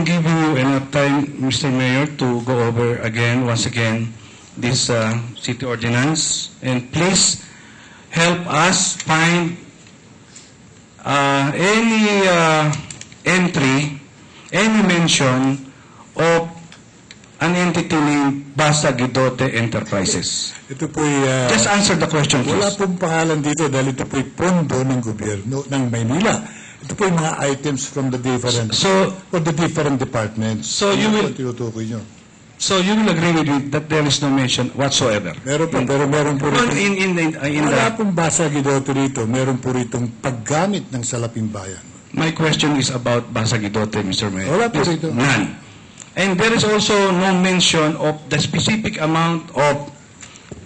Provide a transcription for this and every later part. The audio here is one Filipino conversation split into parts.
giving you enough time, Mr. Mayor, to go over once again, this city ordinance. And please help us find any entry, any mention of an entity named Basa Guidote Enterprises. Ito po'y... Just answer the question, please. Wala pong pangalan dito dahil ito po'y pondo ng gobyerno ng Maynila. Ito po'y mga items from the different departments. So you will... Tinutukoy nyo. So you will agree with me that there is no mention whatsoever? Meron po, pero meron po rito. Wala pong Basa Guidote rito. Meron po ritong paggamit ng salaping bayan. My question is about Basa Guidote, Mr. Mayor. Wala po rito. None. And there is also no mention of the specific amount of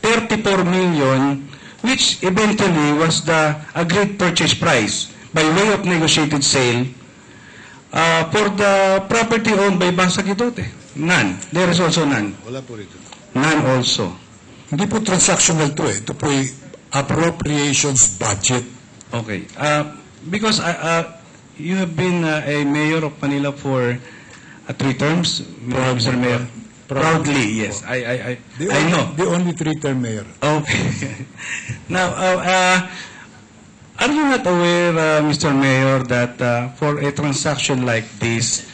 34 million, which eventually was the agreed purchase price by way of negotiated sale for the property owned by Basa Guidote. None. There is also none. Wala po rito. None also. Hindi po transactional to eh. Ito po'y appropriations budget. Okay. Because you have been a mayor of Manila for 3 terms, Mr. Mayor. Proudly, yes. I know. The only 3-term mayor. Okay. Now, are you not aware, Mr. Mayor, that for a transaction like this,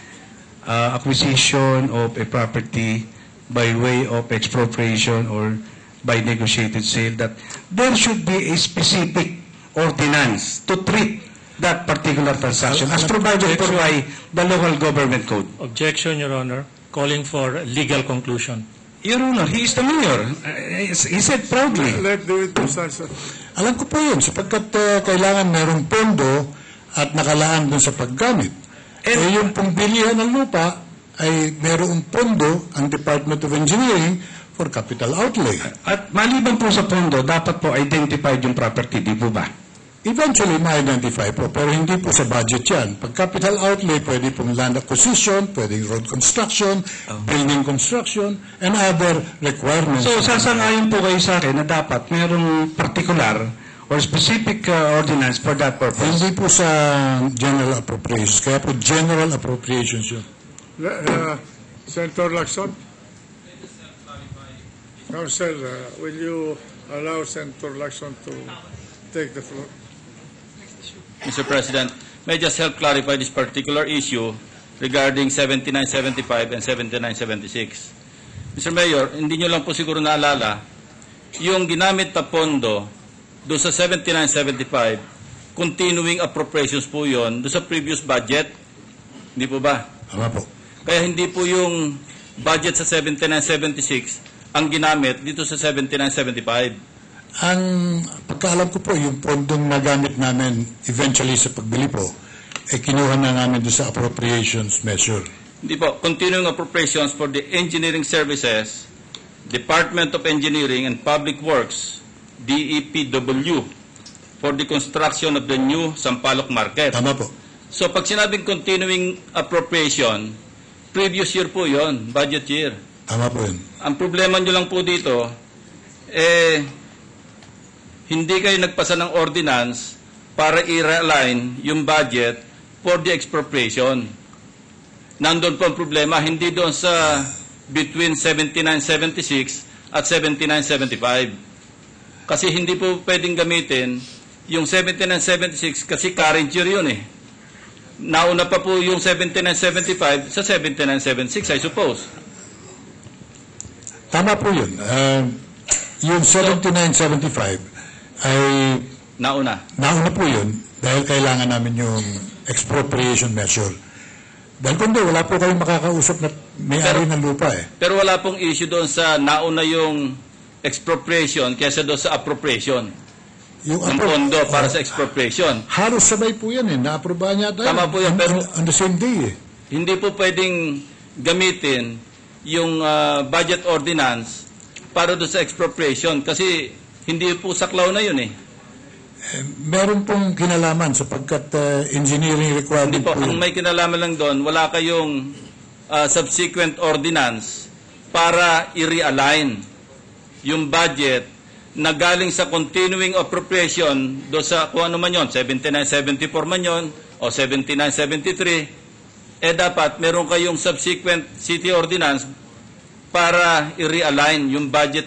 acquisition of a property by way of expropriation or by negotiated sale, that there should be a specific ordinance to treat that particular transaction as provided for by the local government code? Objection, Your Honor. Calling for legal conclusion. Your Honor, he is the mayor. He said proudly. Let the witness answer. Alam ko po yun, sapagkat kailangan merong pondo at nakalaan dun sa paggamit. Yung pong bilihan ng lupa ay merong pondo ang Department of Engineering for capital outlay. At maliban po sa pondo, dapat po identified yung property, di po ba? Eventually, ma-identify po, pero hindi po sa budget yan. Pag capital outlay, pwede pong land acquisition, pwede road construction, building construction, and other requirements. So, sasangayon po kayo sa akin na dapat mayroong particular or specific ordinance for that purpose. Hindi po sa general appropriations, kaya po general appropriations yun. Senator Lacson? Council, will you allow Senator Lacson to take the floor? Mr. President, may I just help clarify this particular issue regarding 7975 and 7976. Mr. Mayor, hindi nyo lang po siguro naalala, yung ginamit na pondo doon sa 7975, continuing appropriations po yon doon sa previous budget. Hindi po ba? Tama po. Kaya hindi po yung budget sa 7976 ang ginamit dito sa 7975. Ang pagkaalam ko po, yung pondong nagamit namin eventually sa pagbili po, kinuha na namin doon sa appropriations measure. Hindi po. Continuing appropriations for the engineering services, Department of Engineering and Public Works, DEPW, for the construction of the new Sampaloc Market. Tama po. So pag sinabing continuing appropriation, previous year po yon, budget year. Tama po yun. Ang problema nyo lang po dito, hindi kayo nagpasa ng ordinance para i-realign yung budget for the expropriation. Nandun po ang problema, hindi doon sa between 7976 at 7975. Kasi hindi po pwedeng gamitin yung 7976 kasi current year yun eh. Nauna pa po yung 7975 sa 7976, I suppose. Tama po yun. Yung 7975 ay nauna po yun dahil kailangan namin yung expropriation measure. Dahil kundi wala po kayong makakausap na may-ari ng lupa eh. Pero wala pong issue doon sa nauna yung expropriation kaysa doon sa appropriation. Yung ng pondo para sa expropriation. Halos sabay po yan eh. Na-aprobahan niya tayo. Tama po yan, pero on the same day eh. Hindi po pwedeng gamitin yung budget ordinance para doon sa expropriation kasi hindi po saklaw na yun eh. Meron pong kinalaman sapagkat engineering requirement hindi po. po Ang may kinalaman lang doon, wala kayong subsequent ordinance para i-realign yung budget na galing sa continuing appropriation do sa kung ano man yun, 7974 man yun o 7973 dapat meron kayong subsequent city ordinance para i-realign yung budget